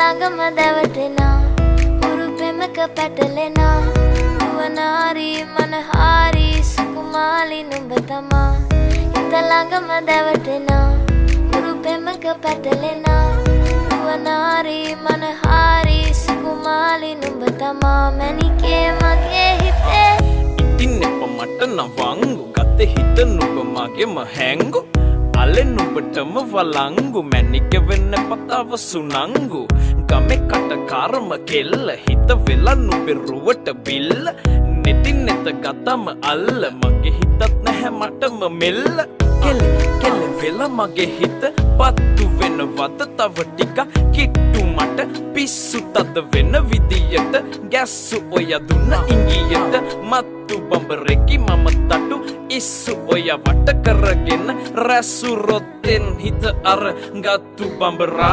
ළඟම දැවටෙනා හුරු පෙමක පැටලෙනා නුවනාරි මනහාරි සුකුමාලි නුඹ තමා හිත ළඟම දැවටෙනා හුරු පෙමක පැටලෙනා නුවනාරි මනහාරි සුකුමාලි නුඹ තමා මැනිකේ මගේ හිතේ ඉතින් එප මට නවංගු ගත හිත නුඹ මගේම හැංගු අලෙන් නුඹටම වලංගු මැනික වෙන්න පතාව සුනංගු ගමේ කටකාරම කෙල්ල හිත වෙලා නුඹේ රුවට බිල්ල නෙතින් නෙත ගතම අල්ල මගේ හිතත් නැහැ මටම මෙල්ල කෙල වෙලා මගේ හිත පත්තු වෙනවද තව ටික කිට්ටු මට පිස්සු තද වෙන විදියට ගැස්සු ඔය දුන්න ඉංගියට මත්තු බඹරෙකි මම තටු ඉස්සු ඔය වට කරගෙන රැසු රොත්තෙන් හිත අර ගත්තු බඹරා